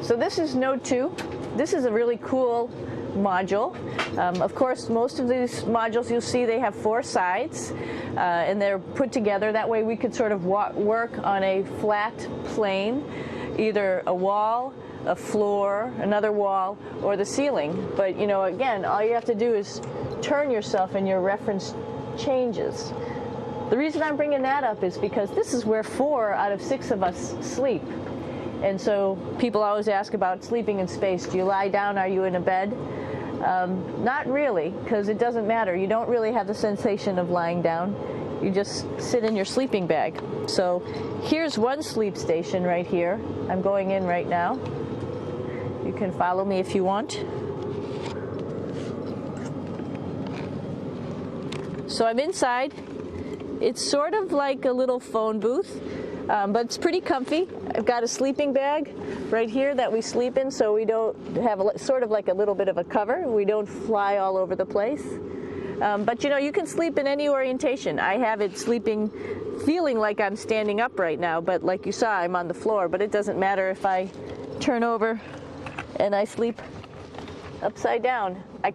So this is Node 2. This is a really cool module. Of course, most of these modules you'll see they have 4 sides, and they're put together. That way we could sort of work on a flat plane, either a wall, a floor, another wall, or the ceiling. But you know, again, all you have to do is turn yourself and your reference changes. The reason I'm bringing that up is because this is where 4 out of 6 of us sleep. And so people always ask about sleeping in space. Do you lie down? Are you in a bed? Not really, because it doesn't matter. You don't really have the sensation of lying down. You just sit in your sleeping bag. So here's one sleep station right here. I'm going in right now. You can follow me if you want. So I'm inside. It's sort of like a little phone booth, but it's pretty comfy. I've got a sleeping bag right here that we sleep in, so we don't have sort of like a little bit of a cover. We don't fly all over the place. But you know, you can sleep in any orientation. I have it sleeping, feeling like I'm standing up right now, but like you saw, I'm on the floor. But it doesn't matter if I turn over and I sleep upside down. I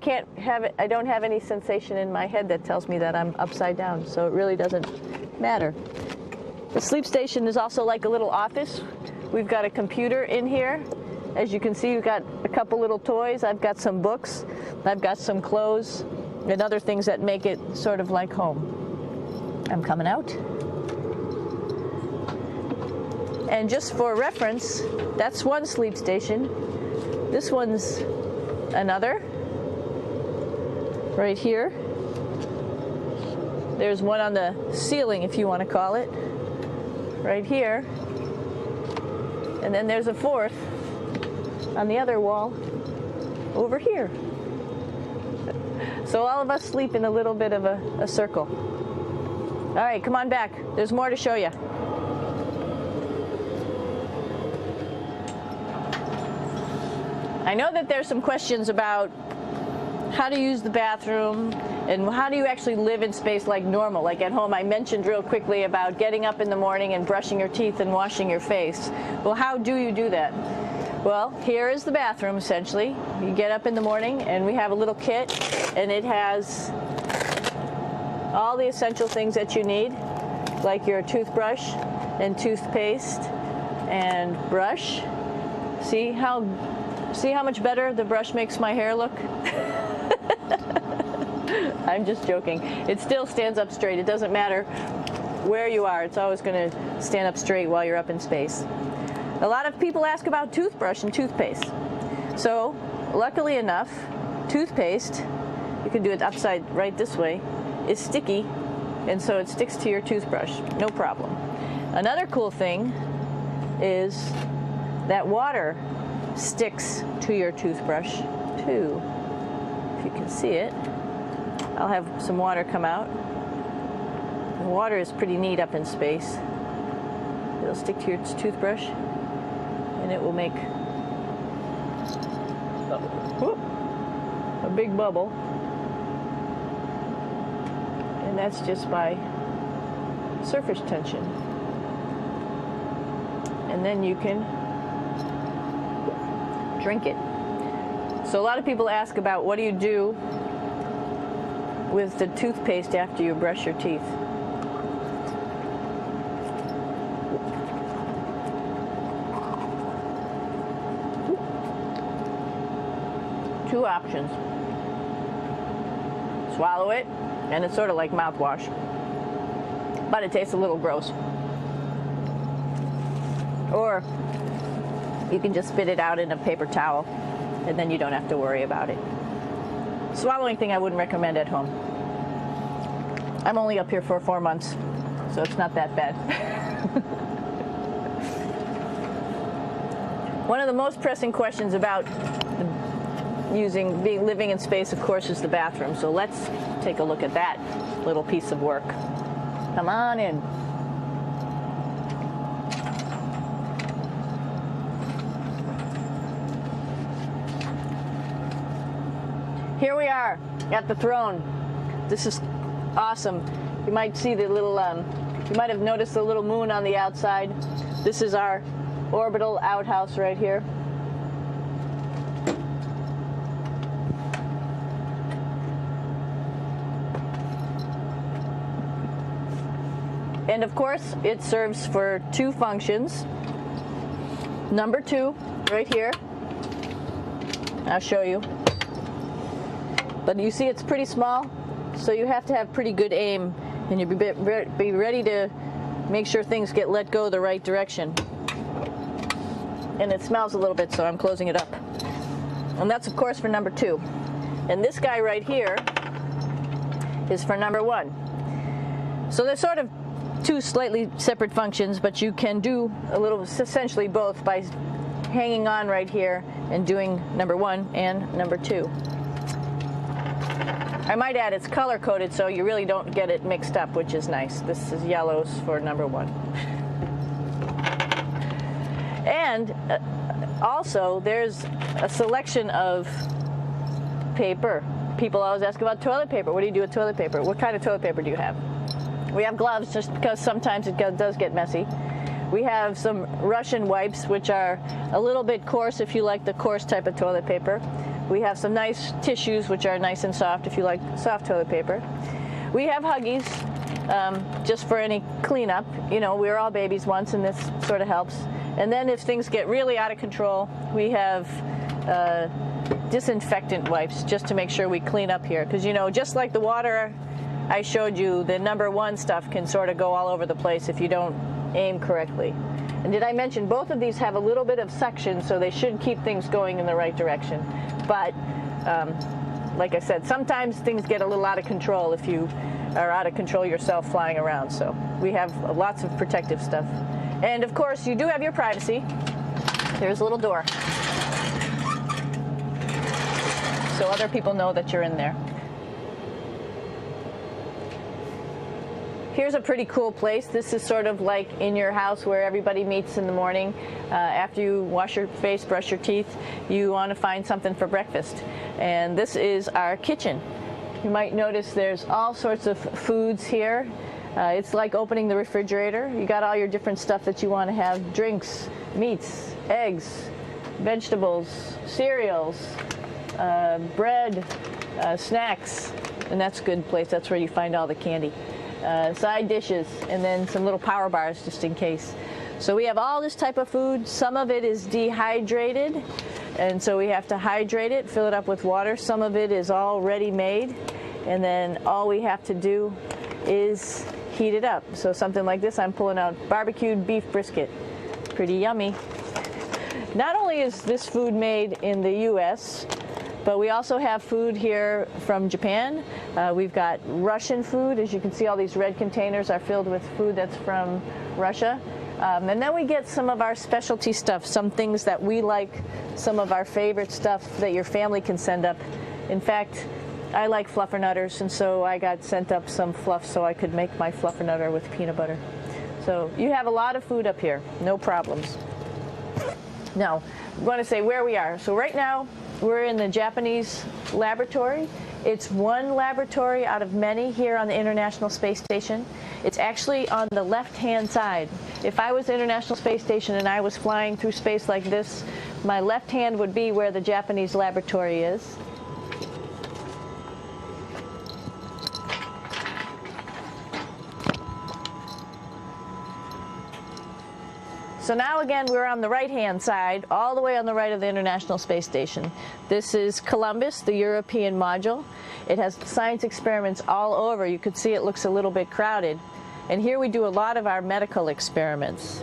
don't have any sensation in my head that tells me that I'm upside down, so it really doesn't matter. The sleep station is also like a little office. We've got a computer in here. As you can see, we've got a couple little toys. I've got some books. I've got some clothes and other things that make it sort of like home. I'm coming out. And just for reference, that's one sleep station. This one's another. Right here. There's one on the ceiling, if you want to call it. Right here. And then there's a 4th on the other wall over here. So all of us sleep in a little bit of a circle. All right, come on back. There's more to show you. I know that there's some questions about how to use the bathroom and how do you actually live in space like normal, like at home. I mentioned real quickly about getting up in the morning and brushing your teeth and washing your face. Well, how do you do that? Well, here is the bathroom, essentially. You get up in the morning and we have a little kit, and it has all the essential things that you need, like your toothbrush and toothpaste and brush. See how much better the brush makes my hair look? I'm just joking. It still stands up straight. It doesn't matter where you are. It's always going to stand up straight while you're up in space. A lot of people ask about toothbrush and toothpaste. So, luckily enough, toothpaste, you can do it upside right this way, is sticky, and so it sticks to your toothbrush. No problem. Another cool thing is that water sticks to your toothbrush too. If you can see it, I'll have some water come out. The water is pretty neat up in space. It'll stick to your toothbrush and it will make a big bubble, and that's just by surface tension. And then you can drink it. So a lot of people ask about what do you do with the toothpaste after you brush your teeth. Two options. Swallow it, and it's sort of like mouthwash, but it tastes a little gross. Or you can just spit it out in a paper towel, and then you don't have to worry about it. Swallowing thing I wouldn't recommend at home. I'm only up here for 4 months, so it's not that bad. One of the most pressing questions about living in space, of course, is the bathroom. So let's take a look at that little piece of work. Come on in. Here we are at the throne. This is awesome. You might see the little, you might have noticed the little moon on the outside. This is our orbital outhouse right here. And of course, it serves for two functions. Number two, right here. I'll show you. But you see it's pretty small, so you have to have pretty good aim, and you be ready to make sure things get let go the right direction. And it smells a little bit, so I'm closing it up. And that's, of course, for number two. And this guy right here is for number one. So they're sort of two slightly separate functions, but you can do a little, essentially both, by hanging on right here and doing number one and number two. I might add it's color coded, so you really don't get it mixed up, which is nice. This is yellows for number one. And also there's a selection of paper. People always ask about toilet paper. What do you do with toilet paper? What kind of toilet paper do you have? We have gloves, just because sometimes it does get messy. We have some Russian wipes, which are a little bit coarse if you like the coarse type of toilet paper. We have some nice tissues, which are nice and soft if you like soft toilet paper. We have Huggies, just for any cleanup. You know, we were all babies once, and this sort of helps. And then if things get really out of control, we have disinfectant wipes, just to make sure we clean up here. Because, you know, just like the water I showed you, the number one stuff can sort of go all over the place if you don't aim correctly. And did I mention both of these have a little bit of suction, so they should keep things going in the right direction. But like I said, sometimes things get a little out of control if you are out of control yourself flying around. So we have lots of protective stuff. And of course, you do have your privacy. There's a little door, so other people know that you're in there. Here's a pretty cool place. This is sort of like in your house where everybody meets in the morning. After you wash your face, brush your teeth, you want to find something for breakfast. And this is our kitchen. You might notice there's all sorts of foods here. It's like opening the refrigerator. You got all your different stuff that you want to have: drinks, meats, eggs, vegetables, cereals, bread, snacks. And that's a good place. That's where you find all the candy. Side dishes, and then some little power bars just in case. So we have all this type of food. Some of it is dehydrated, and so we have to hydrate it, fill it up with water. Some of it is already made, and then all we have to do is heat it up. So something like this, I'm pulling out barbecued beef brisket. Pretty yummy. Not only is this food made in the U.S., but we also have food here from Japan. We've got Russian food. As you can see, all these red containers are filled with food that's from Russia. And then we get some of our specialty stuff, some things that we like, some of our favorite stuff that your family can send up. In fact, I like fluffernutters, and so I got sent up some fluff so I could make my fluffernutter with peanut butter. So you have a lot of food up here, no problems. Now, I'm going to say where we are. So right now, we're in the Japanese laboratory. It's one laboratory out of many here on the International Space Station. It's actually on the left-hand side. If I was International Space Station and I was flying through space like this, my left hand would be where the Japanese laboratory is. So now again, we're on the right-hand side, all the way on the right of the International Space Station. This is Columbus, the European module. It has science experiments all over. You could see it looks a little bit crowded. And here we do a lot of our medical experiments.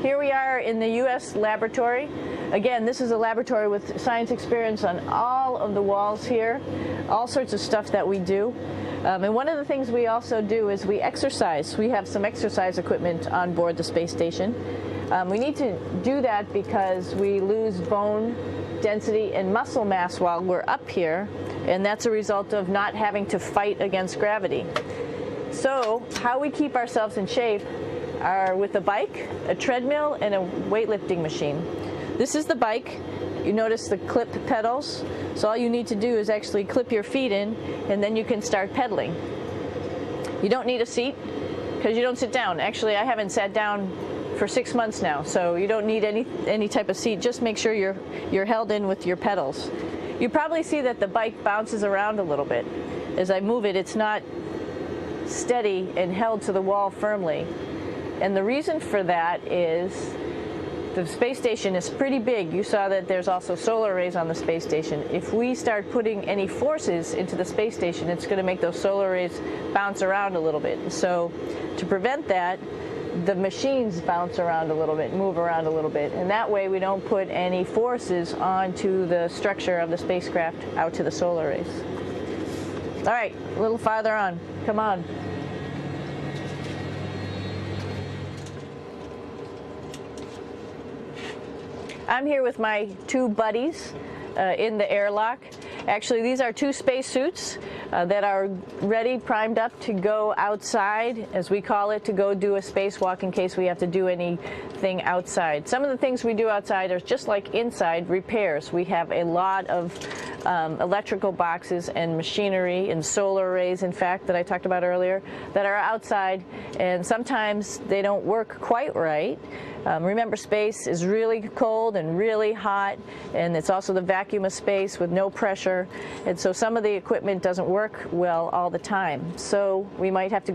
Here we are in the U.S. laboratory. Again, this is a laboratory with science experiments on all of the walls here, all sorts of stuff that we do. And one of the things we also do is we exercise. We have some exercise equipment on board the space station. We need to do that because we lose bone density and muscle mass while we're up here, and that's a result of not having to fight against gravity. So how we keep ourselves in shape are with a bike, a treadmill, and a weightlifting machine. This is the bike. You notice the clip pedals. So all you need to do is actually clip your feet in, and then you can start pedaling. You don't need a seat. because you don't sit down. Actually, I haven't sat down for 6 months now, so you don't need any type of seat. Just make sure you're held in with your pedals. You probably see that the bike bounces around a little bit. As I move it, it's not steady and held to the wall firmly. And the reason for that is the space station is pretty big. You saw that there's also solar arrays on the space station. If we start putting any forces into the space station, it's going to make those solar arrays bounce around a little bit. So to prevent that, the machines bounce around a little bit, move around a little bit, and that way we don't put any forces onto the structure of the spacecraft out to the solar arrays. All right, a little farther on. Come on. I'm here with my two buddies in the airlock. Actually, these are two spacesuits that are ready, primed up to go outside, as we call it, to go do a spacewalk in case we have to do anything outside. Some of the things we do outside are just like inside, repairs. We have a lot of electrical boxes and machinery and solar arrays, in fact, that I talked about earlier, that are outside, and sometimes they don't work quite right. Remember, space is really cold and really hot, and it's also the vacuum of space with no pressure, and so some of the equipment doesn't work well all the time. So we might have to go